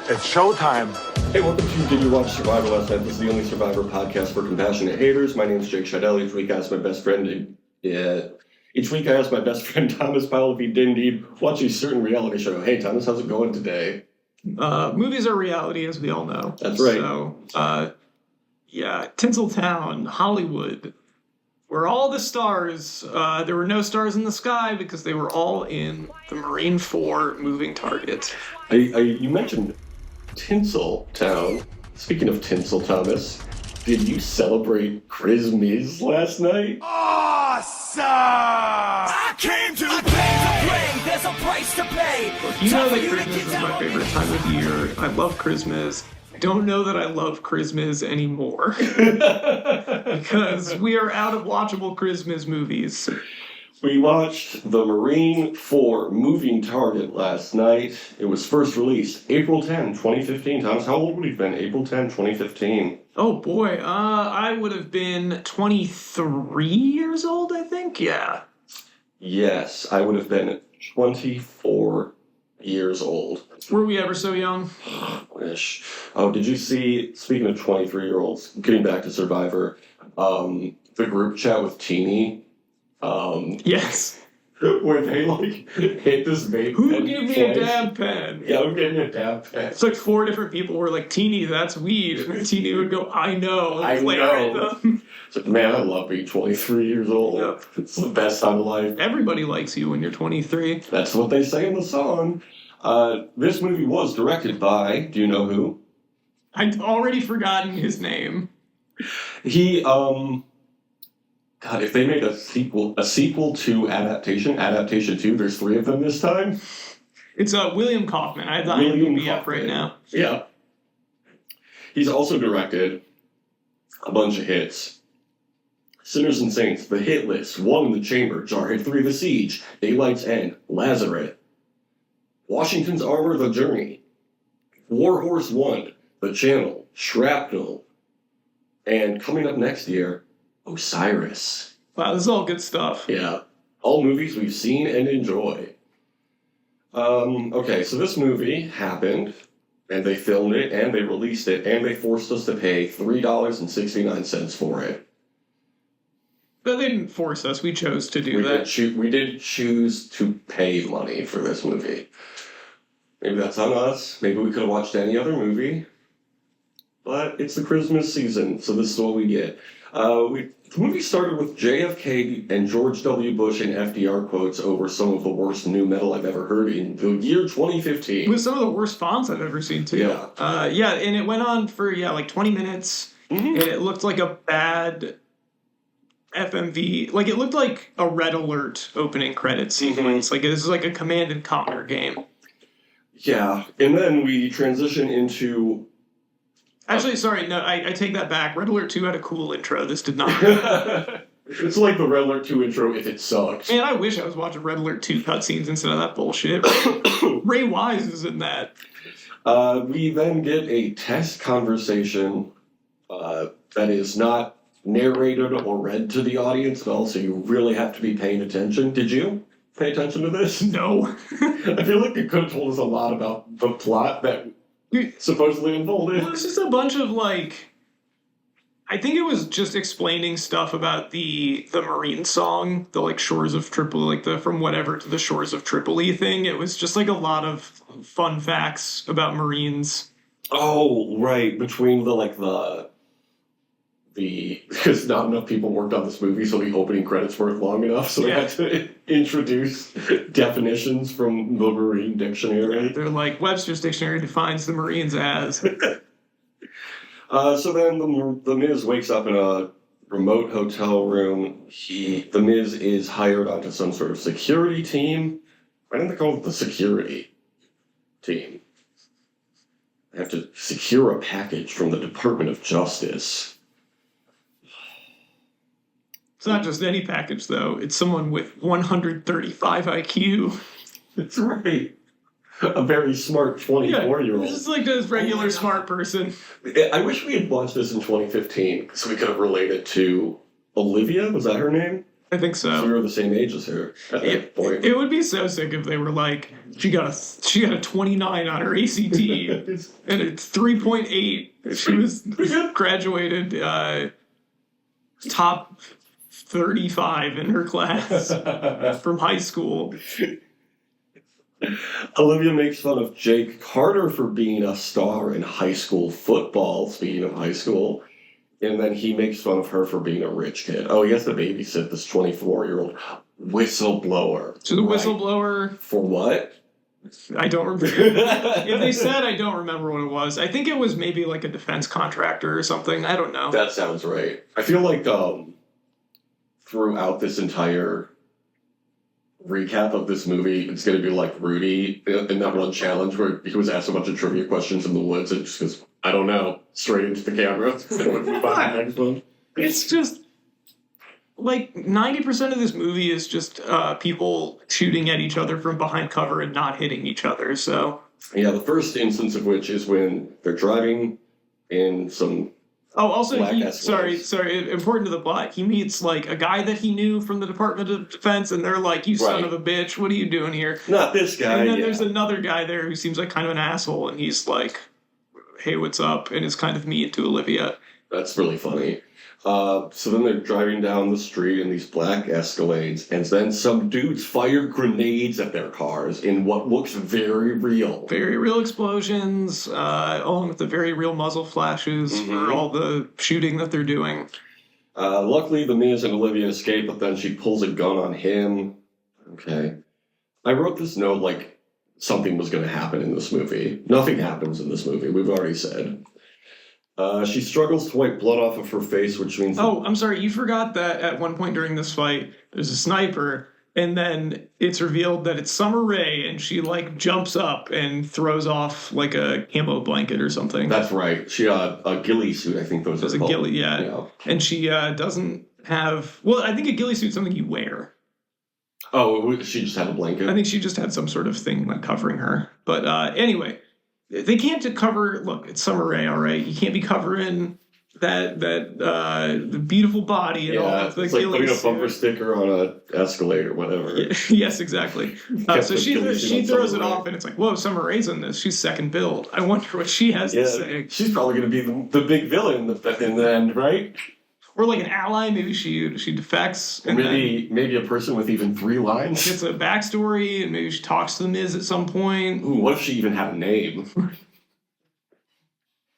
It's showtime. Hey, welcome to Did You Watch Survivor Last Night? This is the only Survivor podcast for compassionate haters. My name is Jake Scheidel. Each week I ask my best friend, Thomas Powell if he did indeed watch a certain reality show. Hey, Thomas, how's it going today? Movies are reality, as we all know. That's right. So, Tinseltown, Hollywood, where all the stars, there were no stars in the sky because they were all in the Marine 4 moving target. You mentioned Tinseltown. Speaking of Tinsel, Thomas, did you celebrate Christmas last night? Awesome! I came to play. There's a price to pay. You know that Christmas is my favorite time of year. I love Christmas. I don't know that I love Christmas anymore. Because we are out of watchable Christmas movies. We watched The Marine 4 Moving Target last night. It was first released April 10, 2015. Thomas, how old would you have been? April 10, 2015. Oh boy, I would have been 23 years old, I think. Yeah. Yes, I would have been 24 years old. Were we ever so young? Wish. Oh, did you see, speaking of 23-year-olds, getting back to Survivor, the group chat with Teenie? Yes. Where they, hit this vape Who pen gave me twice. a dab pen? Yeah, I'm getting a dab pen. It's like 4 different people were like, Teenie, that's weed. And Teenie would go, I know. I Glare know. at them. It's like, man, I love being 23 years old. Yeah. It's the best time of life. Everybody likes you when you're 23. That's what they say in the song. This movie was directed by, do you know who? I'd already forgotten his name. He, God, if they made a sequel to Adaptation 2, there's 3 of them this time. It's William Kaufman. I have the William IMDb up Kaufman. right now. Yeah. He's also directed a bunch of hits. Sinners and Saints, The Hit List, One in the Chamber, Jarhead 3, The Siege, Daylight's End, Lazarus, Washington's Armor, The Journey, Warhorse 1, The Channel, Shrapnel, and coming up next year, Osiris. Wow, this is all good stuff. Yeah. All movies we've seen and enjoy. Okay, so this movie happened, and they filmed it, and they released it, and they forced us to pay $3.69 for it. But they didn't force us. We chose to do that. We did choose to pay money for this movie. Maybe that's on us. Maybe we could have watched any other movie. But it's the Christmas season, so this is what we get. The movie started with JFK and George W. Bush and FDR quotes over some of the worst new metal I've ever heard in the year 2015. With some of the worst fonts I've ever seen, too. Yeah. And it went on for, like 20 minutes. Mm-hmm. And it looked like a bad FMV. Like, it looked like a Red Alert opening credits sequence. Like, this is like a Command & Conquer game. Yeah, and then we transition into... Actually, sorry, no, I take that back. Red Alert 2 had a cool intro. This did not. It's like the Red Alert 2 intro if it sucks. Man, I wish I was watching Red Alert 2 cutscenes instead of that bullshit. Ray Wise is in that. We then get a test conversation that is not narrated or read to the audience at all, so you really have to be paying attention. Did you pay attention to this? No. I feel like it could have told us a lot about the plot that supposedly unfolded. Well, it's just a bunch of, like... I think it was just explaining stuff about the Marine song, the, like, Shores of Tripoli, like, the From Whatever to the Shores of Tripoli thing. It was just, like, a lot of fun facts about Marines. Oh, right. Between because not enough people worked on this movie, so the opening credits weren't long enough, so they had to introduce definitions from the Marine Dictionary. They're like, Webster's Dictionary defines the Marines as... So then the Miz wakes up in a remote hotel room. The Miz is hired onto some sort of security team. Why didn't they call it the security team? They have to secure a package from the Department of Justice. It's not just any package, though. It's someone with 135 IQ. That's right. A very smart 24-year-old. This is like this regular smart person. I wish we had watched this in 2015 so we could have related to Olivia. Was that her name? I think So we so. were the same age as her at that point. It would be so sick if they were like, she got a 29 on her ACT and it's 3.8. She was graduated top 35 in her class from high school. Olivia makes fun of Jake Carter for being a star in high school football, speaking of high school. And then he makes fun of her for being a rich kid. Oh, he has to babysit this 24-year-old whistleblower. So the Right. whistleblower, For what? I don't remember. If they said, I don't remember what it was. I think it was maybe like a defense contractor or something. I don't know. That sounds right. I feel like throughout this entire recap of this movie, it's going to be like Rudy in that one challenge where he was asked a bunch of trivia questions in the woods and just goes, I don't know, straight into the camera. Move on to the next one. It's just like 90% of this movie is just people shooting at each other from behind cover and not hitting each other. So Yeah, the first instance of which is when they're driving in some. also Black he, Escalades. sorry, important to the plot. He meets like a guy that he knew from the Department of Defense, and they're like, "You son Right. of a bitch, what are you doing here?" Not this guy. And then yeah. there's another guy there who seems like kind of an asshole, and he's like, "Hey, what's up?" and is kind of mean to Olivia. That's really funny. So then they're driving down the street in these black Escalades, and then some dudes fire grenades at their cars in what looks very real. Very real explosions, along with the very real muzzle flashes for Mhm. all the shooting that they're doing. Luckily, the Miz and Olivia escape, but then she pulls a gun on him. Okay. I wrote this note like something was going to happen in this movie. Nothing happens in this movie, we've already said. She struggles to wipe blood off of her face, which means... Oh, I'm sorry, you forgot that at one point during this fight, there's a sniper, and then it's revealed that it's Summer Rae, and she like jumps up and throws off like a camo blanket or something. That's right. She a ghillie suit, I think those There's are a called. ghillie, yeah. Yeah. And she doesn't have. Well, I think a ghillie suit's something you wear. Oh, she just had a blanket? I think she just had some sort of thing like covering her. But anyway, they can't cover. Look, it's Summer Rae, all right. You can't be covering that the beautiful body and all Yeah, that. The it's like ghillie putting a suit. bumper sticker on an Escalade or whatever. Yes, exactly. Kept So the she ghillie suit on throws it Summer Rae. off, and it's like, whoa, Summer Rae's in this. She's second build. I wonder what she has to Yeah, say. she's probably going to be the big villain in the end, right? Or like an ally. Maybe she defects and then Maybe a person with even 3 lines. gets a backstory, and maybe she talks to the Miz at some point. Ooh, what if she even had a name?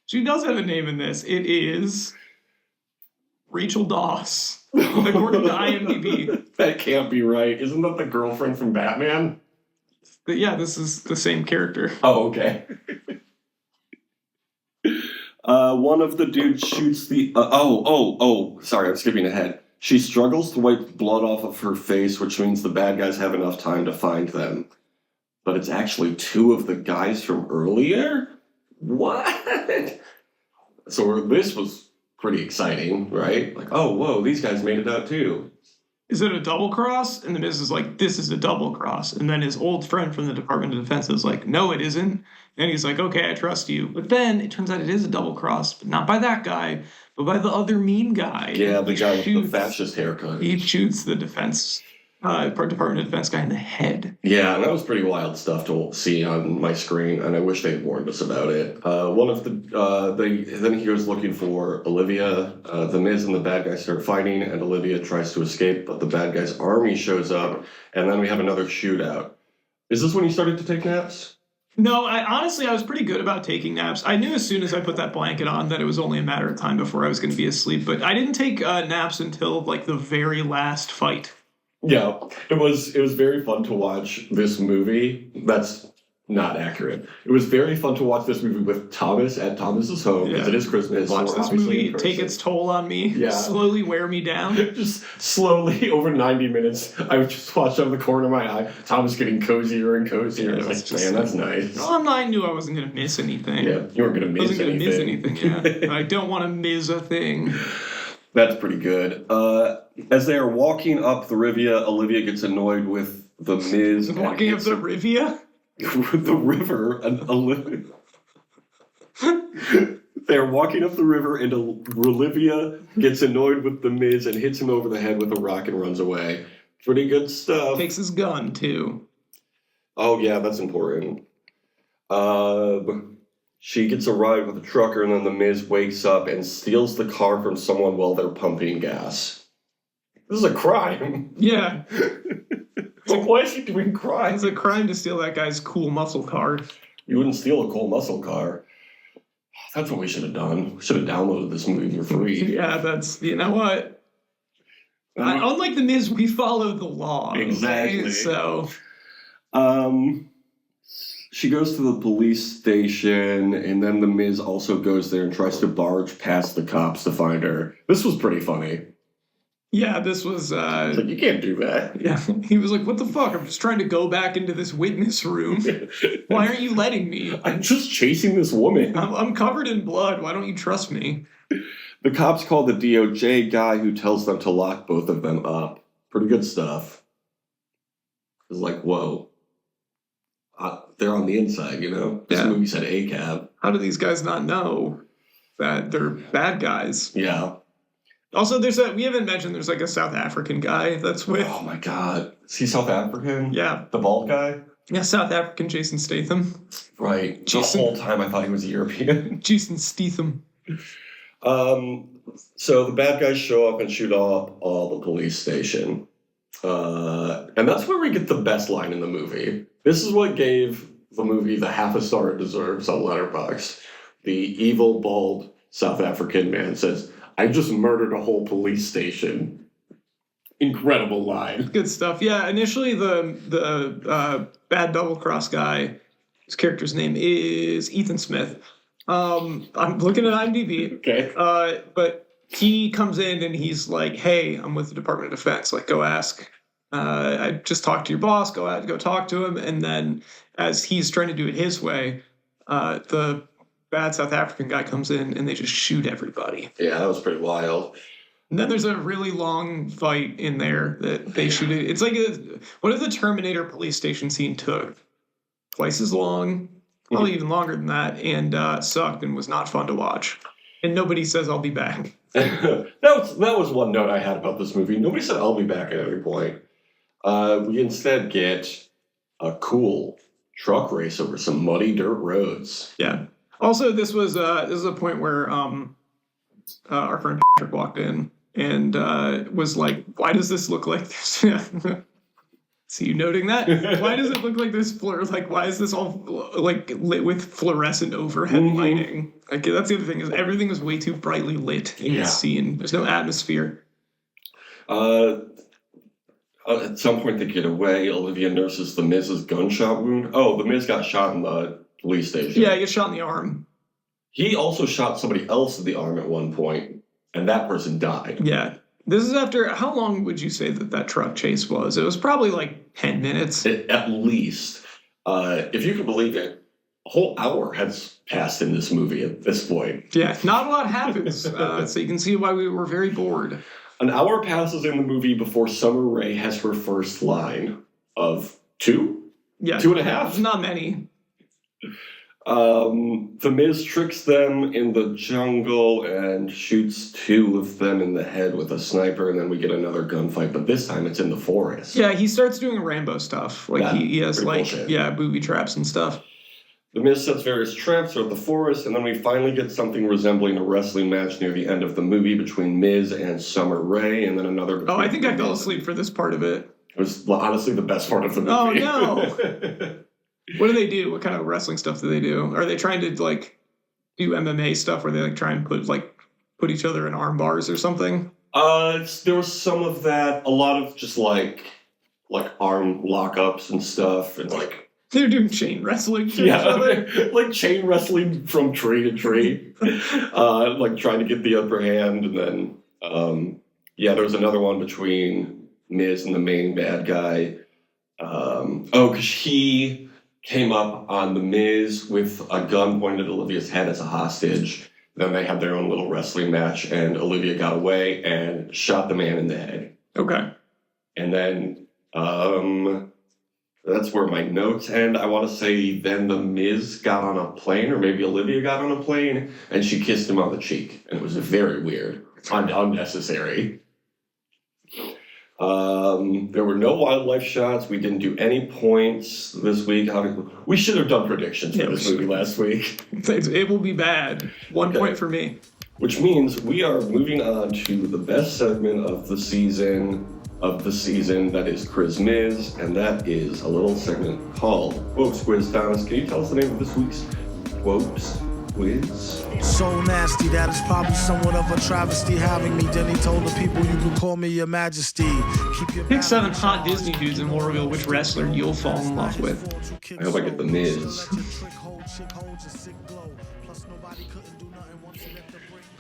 She does have a name in this. It is Rachel Doss, according to IMDb. That can't be right. Isn't that the girlfriend from Batman? But yeah, this is the same character. Oh, okay. One of the dudes shoots the... sorry, I'm skipping ahead. She struggles to wipe blood off of her face, which means the bad guys have enough time to find them. But it's actually 2 of the guys from earlier? What? So this was pretty exciting, right? Like, oh, whoa, these guys made it out too. Is it a double cross? And the Miz is like, this is a double cross. And then his old friend from the Department of Defense is like, no, it isn't. And he's like, okay, I trust you. But then it turns out it is a double cross, but not by that guy, but by the other mean guy. Yeah, the He guy with the shoots- fascist haircut. He shoots the Department of Defense guy in the head. Yeah, and that was pretty wild stuff to see on my screen, and I wish they had warned us about it. One of then he goes looking for Olivia. The Miz and the bad guys start fighting, and Olivia tries to escape, but the bad guys' army shows up, and then we have another shootout. Is this when you started to take naps? No, I was pretty good about taking naps. I knew as soon as I put that blanket on that it was only a matter of time before I was going to be asleep, but I didn't take naps until like the very last fight. Yeah, it was very fun to watch this movie. That's not accurate. It was very fun to watch this movie with Thomas at Thomas's home because Yeah. it is Christmas. Watch so we're this obviously movie in take person. its toll on me, Yeah. slowly wear me down. Just slowly over 90 minutes, I would just watch out of the corner of my eye. Thomas getting cozier and cozier. Yeah, I it was was like, just- man, that's nice. Well, I knew I wasn't going to miss anything. Yeah, you weren't gonna I miss wasn't going to miss anything. anything, yeah. I don't want to miss a thing. That's pretty good. As they are walking up the Rivia, Olivia gets annoyed with the Miz. and Walking up hits the Rivia? the river, and Olivia. They're walking up the river, and Olivia gets annoyed with the Miz and hits him over the head with a rock and runs away. Pretty good stuff. Takes his gun, too. Oh, yeah, that's important. She gets a ride with a trucker, and then the Miz wakes up and steals the car from someone while they're pumping gas. This is a crime. Yeah. Why is he doing crime? It's a crime to steal that guy's cool muscle car. You wouldn't steal a cool muscle car. That's what we should have done. We should have downloaded this movie for free. Yeah, that's, you know what? Unlike The Miz, we followed the law. Exactly. Okay? So, she goes to the police station, and then the Miz also goes there and tries to barge past the cops to find her. This was pretty funny. yeah, this was, It's like, you can't do that. yeah, he was like, what the fuck? I'm just trying to go back into this witness room. Why aren't you letting me? I'm just chasing this woman. I'm covered in blood. Why don't you trust me? The cops call the DOJ guy, who tells them to lock both of them up. Pretty good stuff. It's like, whoa. They're on the inside, you know? This Yeah. movie said ACAB. How do these guys not know that they're bad guys? Yeah. Also, we haven't mentioned there's like a South African guy that's with, Oh my god. Is he South African? yeah, The bald guy? yeah, South African Jason Statham. Right. Jason. The whole time I thought he was European. Jason Statham. So the bad guys show up and shoot up all the police station. And that's where we get the best line in the movie. This is what gave the movie the half a star it deserves on Letterboxd. The evil, bald South African man says, I just murdered a whole police station. Incredible line. Good stuff. Yeah, initially the bad double cross guy, his character's name is Ethan Smith. I'm looking at IMDb. Okay. But he comes in and he's like, "Hey, I'm with the Department of Defense. Like, go ask. I just talked to your boss. Go out, go talk to him." And then, as he's trying to do it his way, the bad South African guy comes in and they just shoot everybody. Yeah, that was pretty wild. And then there's a really long fight in there that they shoot it. It's like what if the Terminator police station scene took twice as long, probably even longer than that, and sucked and was not fun to watch. And nobody says I'll be back. that was one note I had about this movie. Nobody said I'll be back at any point. We instead get a cool truck race over some muddy dirt roads. Yeah. Also, this is a point where our friend Patrick walked in and was like, "Why does this look like this?" See you noting that? Why does it look like this? Why is this all like lit with fluorescent overhead lighting? Like, that's the other thing, is everything is way too brightly lit in this scene. There's no atmosphere. At some point they get away. Olivia nurses the Miz's gunshot wound. Oh, the Miz got shot in the police station. Yeah, he gets shot in the arm. He also shot somebody else in the arm at one point, and that person died. Yeah. This is after, how long would you say that truck chase was? It was probably like 10 minutes. At least. If you can believe it, a whole hour has passed in this movie at this point. Yeah, not a lot happens. So you can see why we were very bored. An hour passes in the movie before Summer Rae has her first line of 2? Yeah. 2.5? Not many. The Miz tricks them in the jungle and shoots 2 of them in the head with a sniper, and then we get another gunfight, but this time it's in the forest. Yeah, he starts doing Rambo stuff. Like, Yeah, he has, pretty like, bullshit. booby traps and stuff. The Miz sets various traps throughout the forest, and then we finally get something resembling a wrestling match near the end of the movie between Miz and Summer Rae, and then another... Oh, I think I fell asleep for this part of it. It was honestly the best part of the movie. Oh, no! What do they do? What kind of wrestling stuff do they do? Are they trying to, like, do MMA stuff where they, like, try and put each other in arm bars or something? There was some of that, a lot of just, like arm lockups and stuff, and, like... They're doing chain wrestling to each Yeah, other. like chain wrestling from tree to tree, like trying to get the upper hand, and then there was another one between Miz and the main bad guy. Because he came up on the Miz with a gun pointed at Olivia's head as a hostage. Then they had their own little wrestling match, and Olivia got away and shot the man in the head. Okay. And then That's where my notes end. I want to say then the Miz got on a plane, or maybe Olivia got on a plane, and she kissed him on the cheek. And it was very weird. Unnecessary. There were no wildlife shots. We didn't do any points this week. We should have done predictions for this movie last week. It will be bad. 1 Okay. point for me. Which means we are moving on to the best segment of the season, that is Chris Miz, and that is a little segment called Quotes Quiz. Thomas, can you tell us the name of this week's Quotes Quiz? So nasty that it's probably somewhat of a travesty having me. Then he told the people you can call me your majesty. Keep your Pick 7 hot Disney dudes and we'll reveal which wrestler you'll fall in love with. I hope I get the Miz.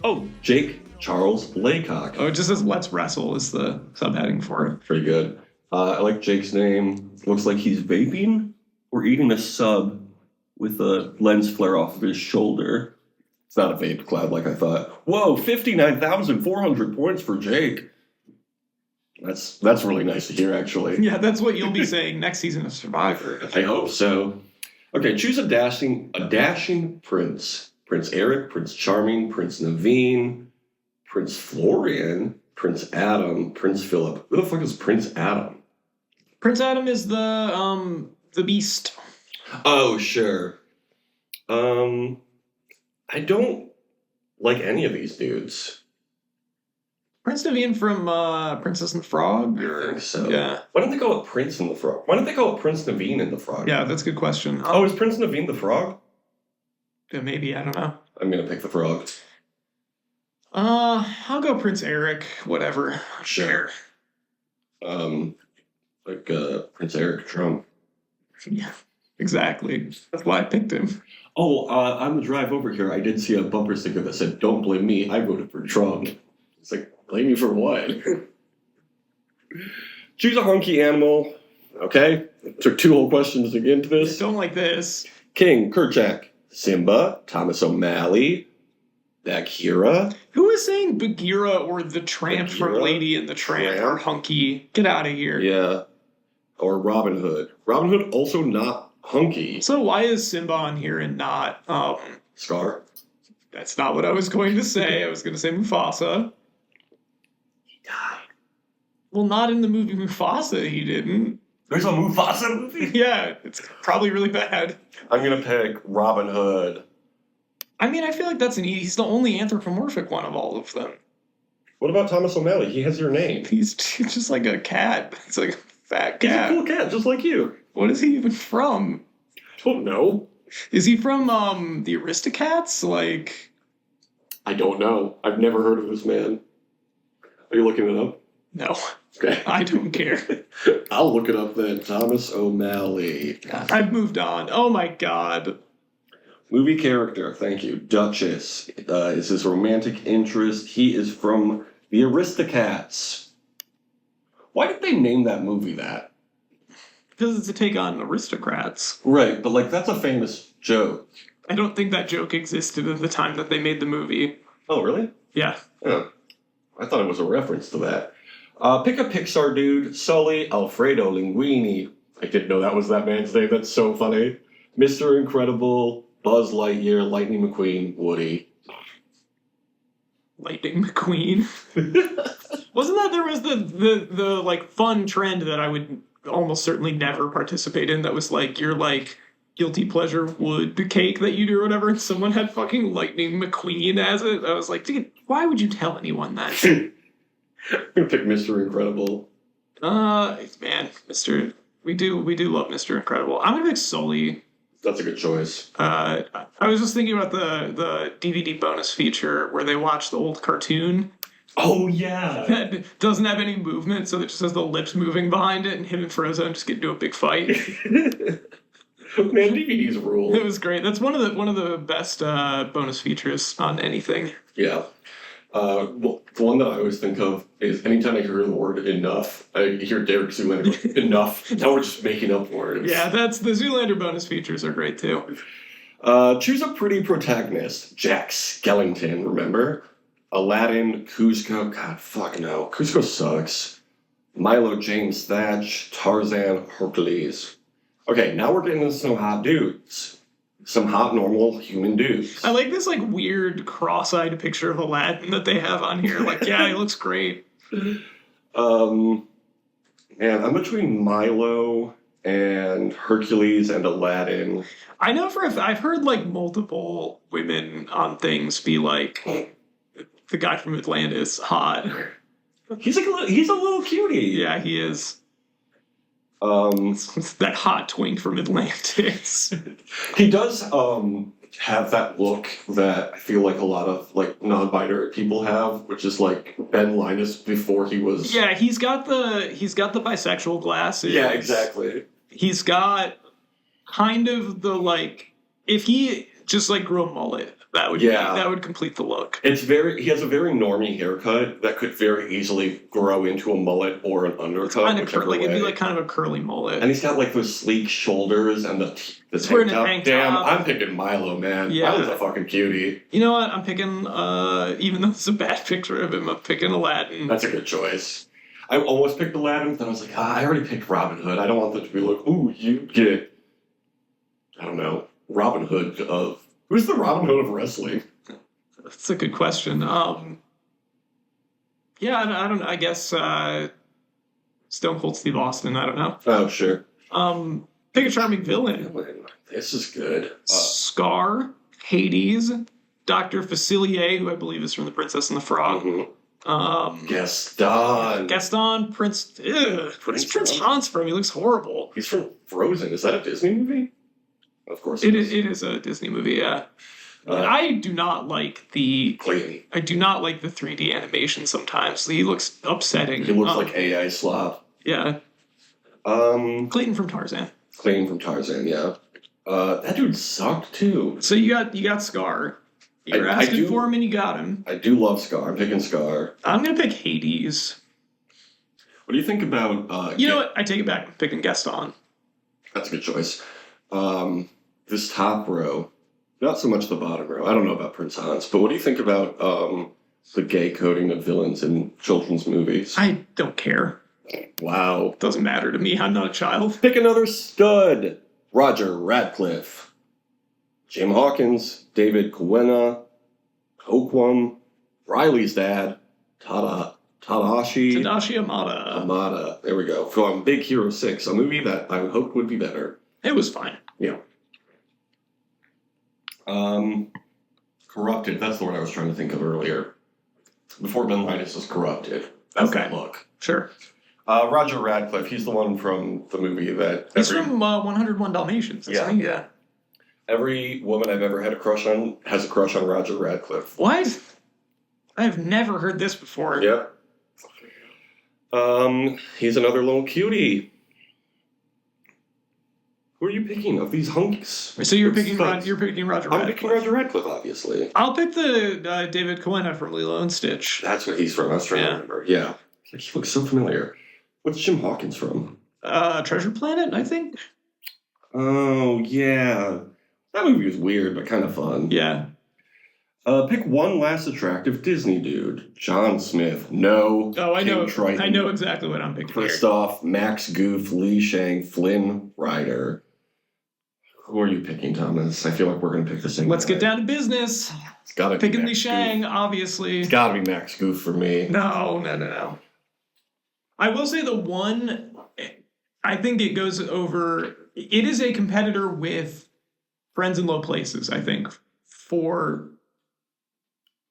Oh, Jake Charles Laycock. Oh, it just says Let's Wrestle is the subheading for it. Pretty good. I like Jake's name. Looks like he's vaping or eating a sub with a lens flare off of his shoulder. It's not a vape cloud like I thought. Whoa, 59,400 points for Jake. That's really nice to hear, actually. Yeah, that's what you'll be saying next season of Survivor. I hope so. Okay, choose a dashing prince. Prince Eric, Prince Charming, Prince Naveen, Prince Florian, Prince Adam, Prince Philip. Who the fuck is Prince Adam? Prince Adam is the beast. Oh, sure. I don't like any of these dudes. Prince Naveen from Princess and the Frog? I think so. Yeah. Why don't they call it Prince and the Frog? Why don't they call it Prince Naveen and the Frog? Yeah, that's a good question. Oh, is Prince Naveen the Frog? Yeah, maybe, I don't know. I'm gonna pick the Frog. I'll go Prince Eric, whatever. Sure. Prince Eric Trump. Yeah, exactly. That's why I picked him. Oh, on the drive over here, I did see a bumper sticker that said, "Don't blame me, I voted for Trump." It's like, blame you for what? Choose a hunky animal. Okay. It took 2 whole questions to get into this. Don't like this. King, Kerchak, Simba, Thomas O'Malley, Bagheera. Who is saying Bagheera or the Tramp from Bagheera? Lady and the Tramp Tramp? are hunky? Get out of here. Yeah. Or Robin Hood. Robin Hood also not hunky. So why is Simba on here and not, Scar. that's not what I was going to say. I was going to say Mufasa. He died. Well, not in the movie Mufasa, he didn't. There's a Mufasa movie? Yeah, it's probably really bad. I'm gonna pick Robin Hood. I mean, I feel like he's the only anthropomorphic one of all of them. What about Thomas O'Malley? He has your name. He's just like a cat. It's like a fat He's a cat. cool cat, just like you. What is he even from? Don't know. Is he from the Aristocats? Like, I don't know. I've never heard of this man. Are you looking it up? no, Okay. I don't care. I'll look it up then. Thomas O'Malley. I've moved on. Oh my god. Movie character, thank you. Duchess is his romantic interest. He is from the Aristocats. Why did they name that movie that? Because it's a take on aristocrats. Right, but like that's a famous joke. I don't think that joke existed at the time that they made the movie. Oh, really? Yeah. Oh, I thought it was a reference to that. Pick a Pixar dude. Sully Alfredo Linguini. I didn't know that was that man's name. That's so funny. Mr. Incredible, Buzz Lightyear, Lightning McQueen, Woody. Lightning McQueen. Wasn't that there was the like fun trend that I would almost certainly never participate in that was like your like guilty pleasure wood cake that you do or whatever, and someone had fucking Lightning McQueen as it. I was like, dude, why would you tell anyone that? I'm gonna pick Mr. Incredible. Man, we do love Mr. Incredible. I'm gonna pick Sully. That's a good choice. I was just thinking about the DVD bonus feature where they watch the old cartoon Oh, yeah. that doesn't have any movement, so it just has the lips moving behind it, and him and Frozone just get into a big fight. Man, DVDs rule. It was great. That's one of the best bonus features on anything. Yeah. Well, the one that I always think of is anytime I hear the word enough, I hear Derek Zoolander go, enough. Now we're just making up words. Yeah, that's the Zoolander bonus features are great too. Choose a pretty protagonist. Jack Skellington, remember? Aladdin, Kuzco. God, fuck no. Kuzco sucks. Milo James Thatch, Tarzan, Hercules. Okay, now we're getting into some hot dudes. Some hot, normal human dudes. I like this like weird cross-eyed picture of Aladdin that they have on here. Like, yeah, he looks great. Man, I'm between Milo and Hercules and Aladdin. I know I've heard like multiple women on things be like, the guy from Atlantis, hot. He's a little cutie. Yeah, he is. Um, It's that hot twink from Atlantis. he does have that look that I feel like a lot of like non-binary people have, which is like Ben Linus before he was. Yeah, he's got the bisexual glasses. Yeah, exactly. He's got kind of the like, if he just like grew a mullet, that would complete the look. He has a very normie haircut that could very easily grow into a mullet or an undercut. Kind of it'd be like kind of a curly mullet. And he's got like those sleek shoulders and the wearing tank a top. tank Damn, top. I'm picking Milo, man. Yeah. Milo's a fucking cutie. You know what? I'm picking, even though it's a bad picture of him, I'm picking Aladdin. That's a good choice. I almost picked Aladdin, but then I was like, I already picked Robin Hood. I don't want them to be like, ooh, you get, I don't know, Robin Hood of... Who's the Robin Hood of wrestling? That's a good question. Yeah, I don't know. I guess Stone Cold Steve Austin. I don't know. Oh, sure. Pick a charming villain. This is good. Scar, Hades, Dr. Facilier, who I believe is from The Princess and the Frog. Gaston. Gaston, Prince. Where's Prince Hans from? He looks horrible. He's from Frozen. Is that a Disney movie? Of course It is a Disney movie, yeah. I do not like Clayton. I do not like the 3D animation sometimes. He looks upsetting. He looks like AI slop. Yeah. Clayton from Tarzan. Clayton from Tarzan, yeah. That dude sucked too. So you got Scar. You were asking for him and you got him. I do love Scar. I'm picking Scar. I'm gonna pick Hades. What do you think about You know what? I take it back. I'm picking Gaston. That's a good choice. This top row, not so much the bottom row. I don't know about Prince Hans, but what do you think about the gay coding of villains in children's movies? I don't care. Wow. Doesn't matter to me. I'm not a child. Pick another stud. Roger Radcliffe. Jim Hawkins. David Coena. Hoquam. Riley's dad. Tadashi Tadashi Amada. Amada. There we go. From Big Hero 6, a movie that I hoped would be better. It was fine. Yeah. Corrupted. That's the word I was trying to think of earlier. Before Ben Linus was corrupted. That's Okay. that look. Sure. Roger Radcliffe. He's the one from the movie that He's from 101 Dalmatians, isn't he? Yeah. every woman I've ever had a crush on has a crush on Roger Radcliffe. What? I have never heard this before. Yep. He's another little cutie. Who are you picking of these hunks? So you're picking Studs. Roger I'm Radcliffe. picking Roger Radcliffe, obviously. I'll pick the David Coena from Lilo and Stitch. That's what he's from. I was trying to remember. Yeah. He looks so familiar. What's Jim Hawkins from? Treasure Planet, I think. Oh, yeah. That movie was weird, but kind of fun. Yeah. Pick one last attractive Disney dude. John Smith. No. Oh, I know. King Triton. I know exactly what I'm picking. First here. off, Max Goof, Li Shang, Flynn Rider. Who are you picking, Thomas? I feel like we're going to pick the same Let's guy. get down to business. It's got to be Picking Li Max Shang, Goof. obviously. It's got to be Max Goof for me. No. I will say the one, I think it goes over, it is a competitor with Friends in Low Places, I think, for,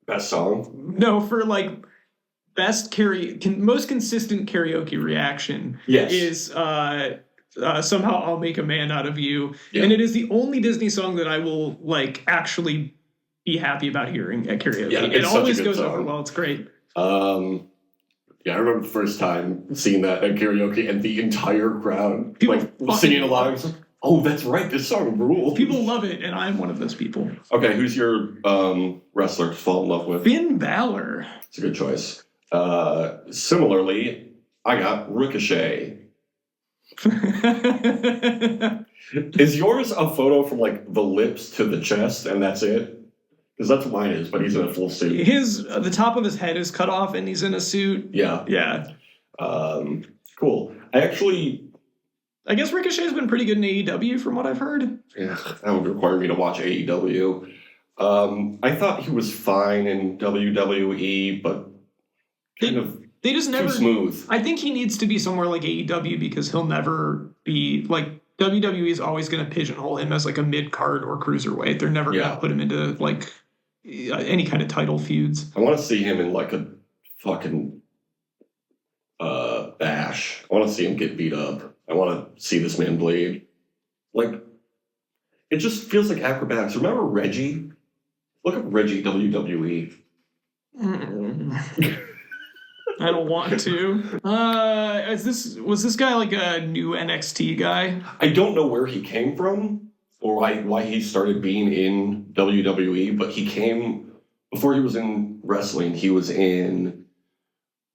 Best song? no, for like best most consistent karaoke reaction Yes. is Somehow I'll Make a Man Out of You. Yeah. And it is the only Disney song that I will like actually be happy about hearing at karaoke. Yeah, it it's such a always good goes song. over well. It's great. Yeah, I remember the first time seeing that at karaoke and the entire crowd People like fucking singing along. love It's like, oh, that's right, this song rules. People love it, and I'm one of those people. Okay, who's your wrestler to fall in love with? Finn Balor. It's a good choice. Similarly, I got Ricochet. Is yours a photo from like the lips to the chest and that's it? Because that's what mine is, but he's in a full suit. The top of his head is cut off, and he's in a suit. Yeah. Yeah. Cool. I actually I guess Ricochet's been pretty good in AEW from what I've heard. Yeah, that would require me to watch AEW. I thought he was fine in WWE, but kind of They just never too smooth. I think he needs to be somewhere like AEW because he'll never be like WWE is always going to pigeonhole him as like a mid card or cruiserweight. They're never going Yeah. to put him into like any kind of title feuds. I want to see him in like a fucking bash. I want to see him get beat up. I want to see this man bleed. Like, it just feels like acrobatics. Remember Reggie? Look up Reggie WWE. I don't want to. Was this guy like a new NXT guy? I don't know where he came from or why he started being in WWE, but he came before he was in wrestling. He was in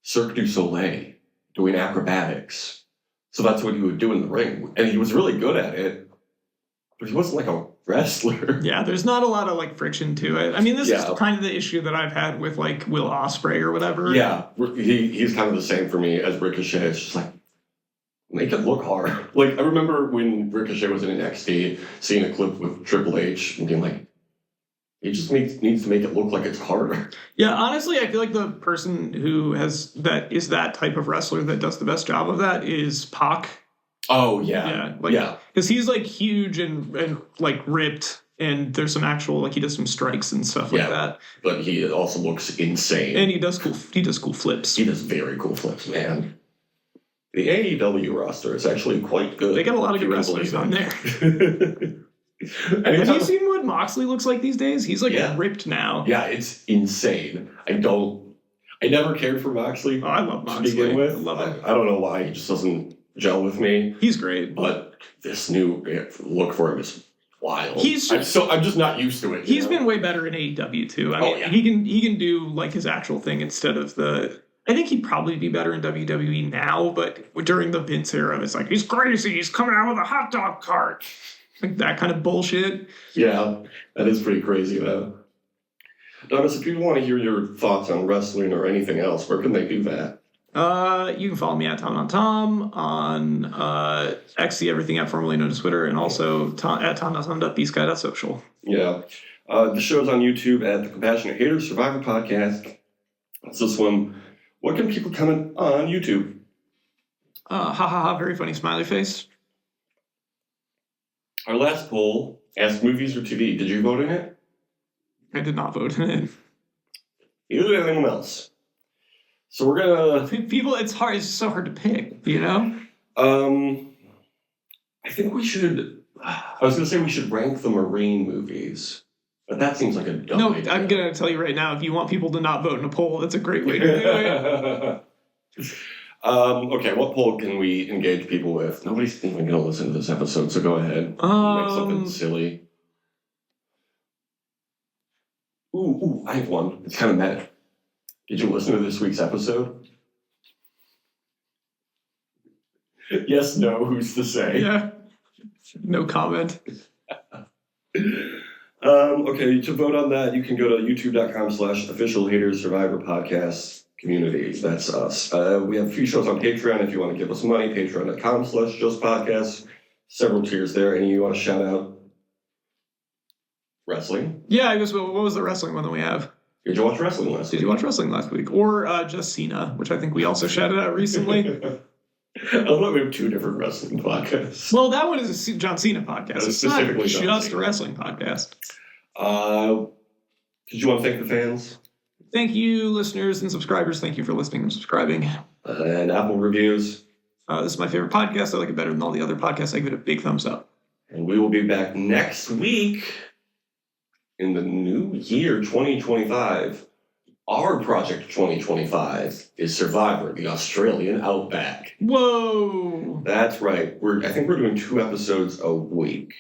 Cirque du Soleil doing acrobatics. So that's what he would do in the ring, and he was really good at it. But he wasn't like a wrestler. Yeah, there's not a lot of like friction to it. I mean, this is Yeah. kind of the issue that I've had with like Will Ospreay or whatever. Yeah, he's kind of the same for me as Ricochet. It's just like, make it look hard. Like, I remember when Ricochet was in NXT, seeing a clip with Triple H and being like, he just needs to make it look like it's harder. Yeah, honestly, I feel like the person who is that type of wrestler that does the best job of that is Pac. Oh, yeah. Yeah, like, yeah. because he's like huge and like ripped, and there's some actual like he does some strikes and stuff like Yeah. that, But he also looks insane. and he does cool flips. He does very cool flips, man. The AEW roster is actually quite good. They got a lot of good If you wrestlers can on there. believe it. Have Anytime- you seen what Moxley looks like these days? He's like Yeah. ripped now. Yeah, it's insane. I never cared for Moxley Oh, I love to Moxley. begin with. I love him. I don't know why. He just doesn't gel with me. He's great. But this new look for him is wild. He's I'm just not used to it. you He's know? been way better in AEW too. I mean, yeah. he can do like his actual thing instead of the. I think he'd probably be better in WWE now, but during the Vince era, it's like he's crazy. He's coming out with a hot dog cart, like that kind of bullshit. Yeah, that is pretty crazy though. Douglas, if people want to hear your thoughts on wrestling or anything else, where can they do that? You can follow me at Tom on Tom on X, the everything app formerly known as Twitter, and also at tom.tom.bsky.social. Yeah. The show's on YouTube at the Compassionate Haters Survivor Podcast. That's this one. What can people comment on YouTube? Ha ha ha! Very funny smiley face. Our last poll asked movies or TV. Did you vote in it? I did not vote in it. Neither did anyone else. So we're gonna. People, it's hard. It's so hard to pick. You know. I think we should. I was gonna say we should rank the Marine movies, but that seems like a dumb No, idea. I'm gonna tell you right now. If you want people to not vote in a poll, that's a great way to do it. Okay, what poll can we engage people with? Nobody's even gonna listen to this episode, so go ahead. Make something silly. Ooh, I have one. It's kind of meta. Did you listen to this week's episode? Yes, no, who's to say? Yeah. No comment. Okay, to vote on that, you can go to youtube.com/official haters survivor podcast community. That's us. We have a few shows on Patreon if you want to give us money. Patreon.com/just podcast. Several tiers there. Any you want to shout out? Wrestling? Yeah, I guess what was the wrestling one that we have? Did you watch wrestling last week? Did you watch wrestling last week? Or just Cena, which I think we also shouted out recently. I thought we have two different wrestling podcasts. Well, that one is a John Cena podcast. It's not Specifically John just a Cena. wrestling podcast. Did you want to thank the fans? Thank you, listeners and subscribers. Thank you for listening and subscribing. And Apple reviews. This is my favorite podcast. I like it better than all the other podcasts. I give it a big thumbs up. And we will be back next week in the new year 2025. Our project 2025 is Survivor, the Australian Outback. Whoa! That's right. I think we're doing 2 episodes a week.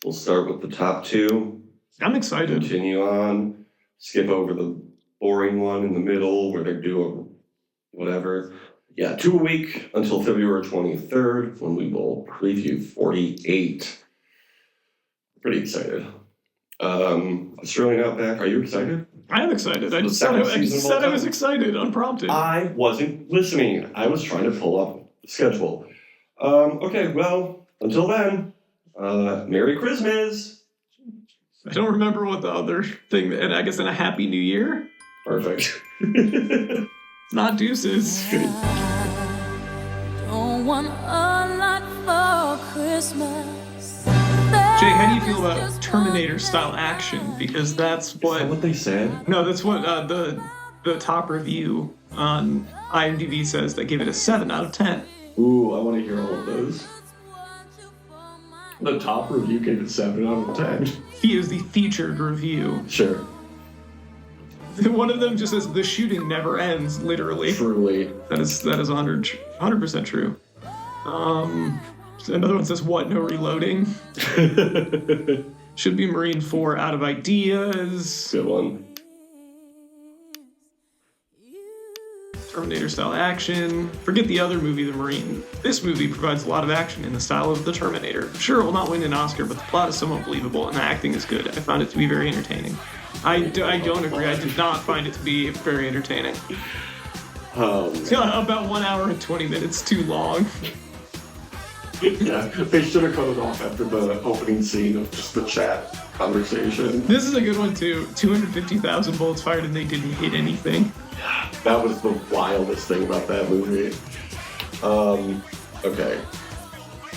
We'll start with the top 2, I'm excited. continue on, skip over the boring one in the middle where they do a whatever. Yeah, 2 a week until February 23rd when we will preview 48. Pretty excited. Australian Outback, are you excited? I am excited. I The just said second I season said I will was come. excited, unprompted. I wasn't listening. I was trying to pull up the schedule. Okay, well, until then, Merry Christmas! I don't remember what the other thing, and I guess in a Happy New Year? Perfect. It's not deuces. Don't want a lot for Christmas. Jay, how do you feel about Terminator-style action? Because that's Is that what... what they said? No, that's what the top review on IMDb says. They give it a 7 out of 10. Ooh, I want to hear all of those. The top review gave it 7 out of 10. He is the featured review. Sure. One of them just says, the shooting never ends, literally. Truly. That is 100% true. Another one says, what, no reloading? Should be Marine 4 out of ideas. Good one. Terminator-style action. Forget the other movie, The Marine. This movie provides a lot of action in the style of The Terminator. Sure, it will not win an Oscar, but the plot is somewhat believable and the acting is good. I found it to be very entertaining. I don't agree. I did not find it to be very entertaining. It's got about 1 hour and 20 minutes too long. Yeah, they should have cut it off after the opening scene of just the chat conversation. This is a good one, too. 250,000 bullets fired and they didn't hit anything. That was the wildest thing about that movie. Okay.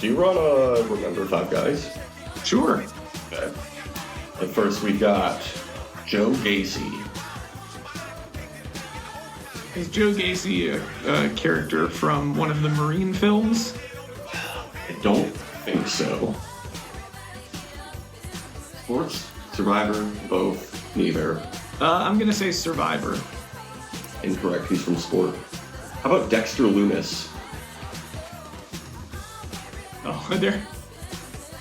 Do you run a Remember Five Guys? Sure. Okay. At first we got Joe Gacy. Is Joe Gacy a character from one of the Marine films? I don't think so. Sports, Survivor, both, neither. I'm gonna say Survivor. Incorrect, he's from Sport. How about Dexter Loomis? Oh,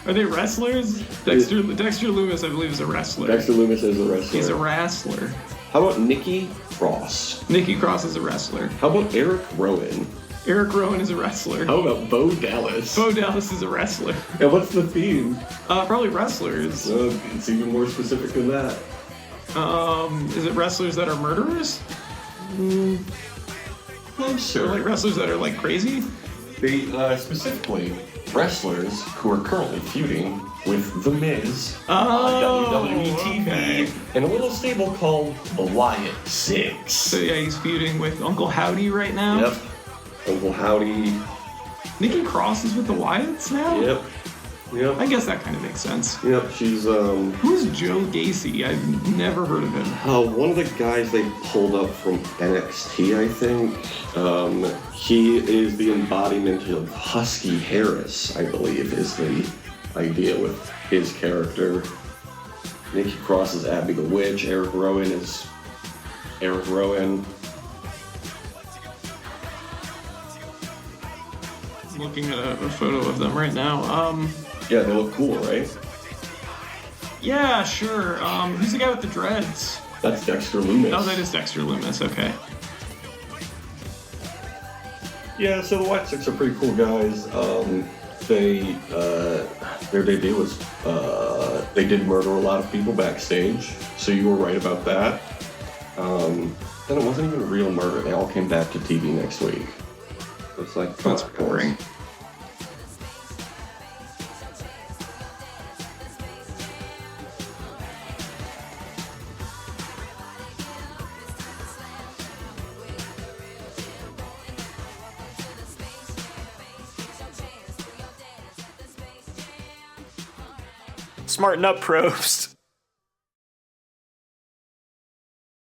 are they wrestlers? Dexter Loomis, I believe, is a wrestler. Dexter Loomis is a wrestler. He's a wrestler. How about Nikki Cross? Nikki Cross is a wrestler. How about Eric Rowan? Eric Rowan is a wrestler. How about Bo Dallas? Bo Dallas is a wrestler. And what's the theme? Probably wrestlers. It's even more specific than that. Is it wrestlers that are murderers? Closer. Or like wrestlers that are like crazy? They specifically wrestlers who are currently feuding with The Miz on WWE TV okay. in a little stable called the Wyatt Six. So yeah, he's feuding with Uncle Howdy right now. Yep. Uncle Howdy. Nikki Cross is with the Wyatts now? Yep. Yep. I guess that kind of makes sense. Yep. She's Who's Joe Gacy? I've never heard of him. one of the guys they pulled up from NXT, I think. He is the embodiment of Husky Harris, I believe, is the idea with his character. Nikki Cross is Abby the Witch. Eric Rowan is Eric Rowan. I'm looking at a photo of them right now. Yeah, they look cool, right? Yeah, sure. Who's the guy with the dreads? That's Dexter Loomis. Oh, that is Dexter Loomis. Okay. Yeah, so the White Six are pretty cool guys. Their debut was they did murder a lot of people backstage, so you were right about that. Then it wasn't even a real murder. They all came back to TV next week. So it's like, That's boring. Smarten up, probes.